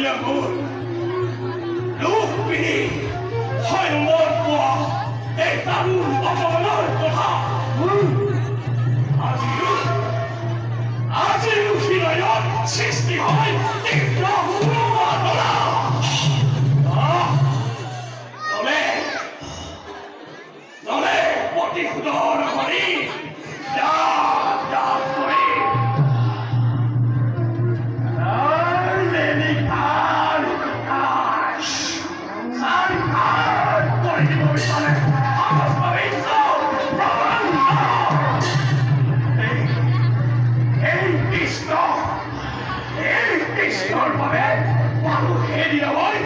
মোৰ লোকপিনী সংগত পোৱা এই তাৰুণ অপমানৰ কথা আজিও হৃদয়ত সৃষ্টি হয় তীব্ৰ উন্মাদনা। জলে প্ৰতিশোধৰ কৰি কৃষ্ণৰ বাবে মানুহে দিয়াকৈ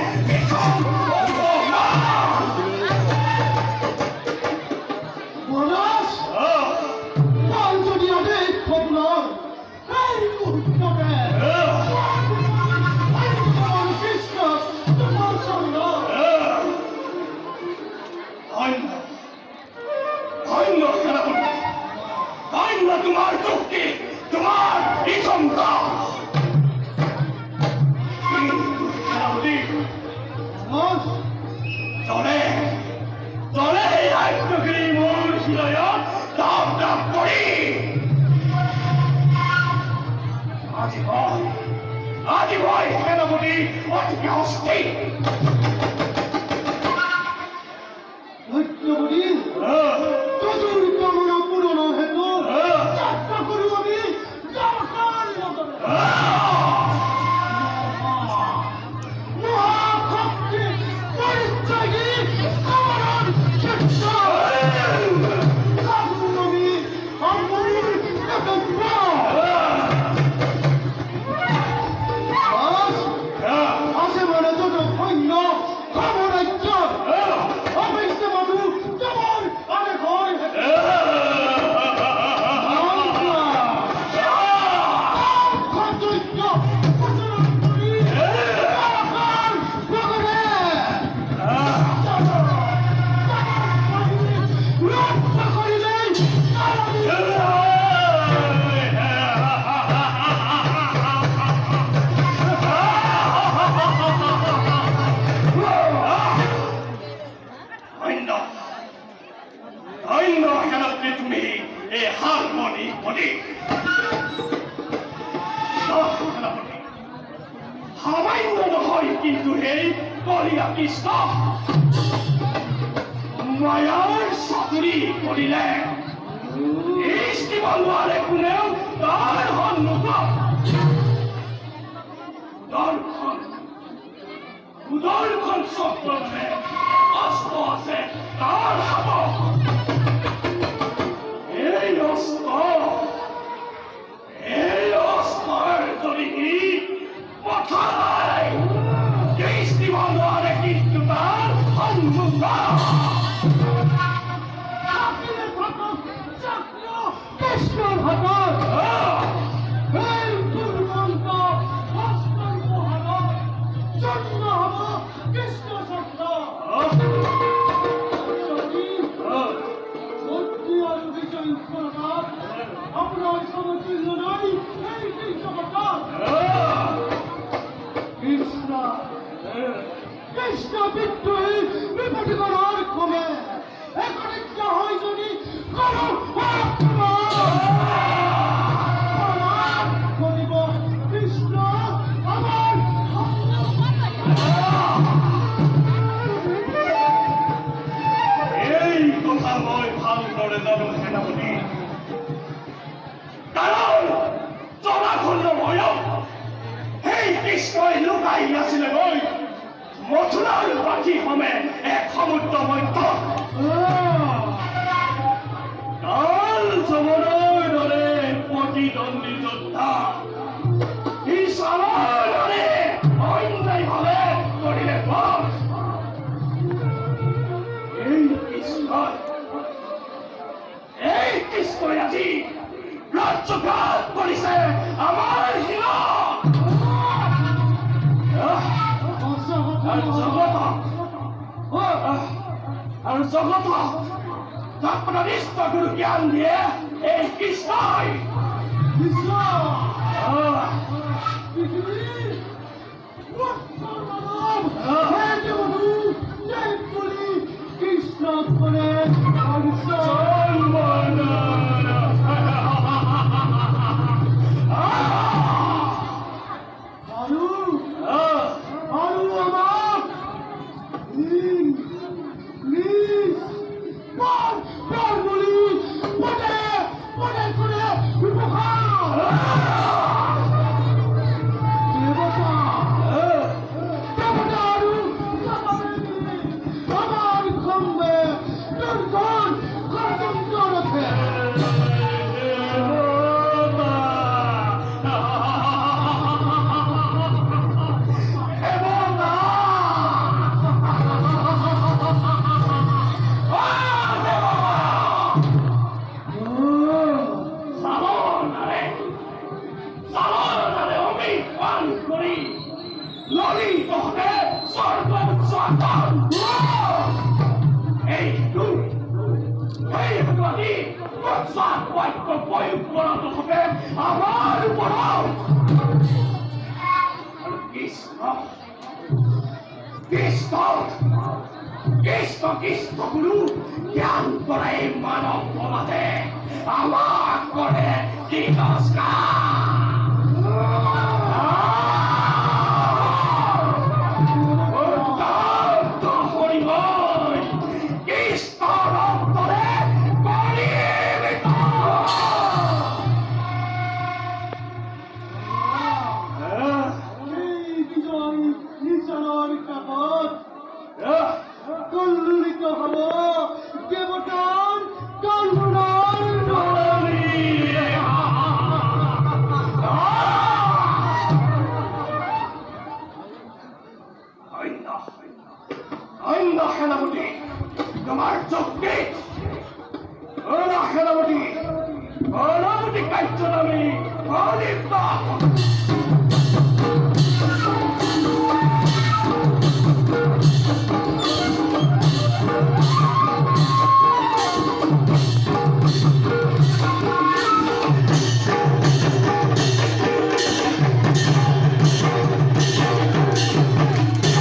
তোমাৰ যুক্তি, তোমাৰ বিসংগা। জলে ৰাজ্যগিৰি মোৰ হৃদয়ত দাম দাম কৰি আজি মই সেনাপতি অতি অস্থিৰ। সামান্য নহয় কিন্তু সেই কলিয়া কৃষ্ণ মায়াৰ চাতুৰি কৰিলে এৰিব নোৱাৰে কোনেও তাৰ সন্মুখত। সুদৰ্শন চক্ৰৰে অস্ত্ৰ আছে তাৰ হাতত। এই অস্ত্ৰৰ যদি সি পঠাই দিব নোৱাৰে কিন্তু তাৰ সন্মুখত কৃষ্ণৰ হাতত এই দুৰ্গন্ত অস্ত্ৰৰ হাতত জন্ম হ'ব কৃষ্ণ চক্ৰ। ভক্তি আৰু বিচক্ষণতাত আপোনাৰ সমতুল্য নাই এই কৃষ্ণপথত। কৃষ্ণ বিদ্ৰোহী বিপদী কৰাৰ ক্ৰমে একনিত্য হৈ যদি কৰিব কৃষ্ণ আমাৰ এই কথা মই ভালদৰে জানো সেনাপতি, কাৰণ জনাখণ্ড ভয়ত সেই কৃষ্ণই লুকাই আছিলে গৈ মথুৰাৰ বাকী সমে এক সমুদ্ৰ মধ্যত কাল যমনৰ দৰে প্ৰতিদ্বন্দ্বী যোদ্ধা ঈশ্বৰৰ দৰে অন্যায়ভাৱে কৰিলে বধ। এই কৃষ্ণই আজি ৰাজ্যঘাত কৰিছে আমাৰ হীনত। আৰু জগতক তৎপনিষ্ঠ গুৰু জ্ঞান দিয়ে এই কৃষ্ণই। কৃষ্ণ সর্বনাম হয়েছে বধূ জয় বলি কৃষ্ণ করে আরু আরু আমার প্লিজ পর বলি পটে পটে করে উপহার দেবতা দেবতা আরু আমার খম্বে দুর্গণ খরচন্দ্র রথে আমার উপর কৃষ্ণ কৃষ্ণ কৃষ্ণ কৃষ্ণ গুরু জ্ঞান করে মানব সমাজে আমার করে হরিময় কৃষ্ণ অন্তরে কল্লিত হল দেবতার কল্পনার সেনাপতি তোমার চোখে সেনাপতি সেনাপতি কার্য নামে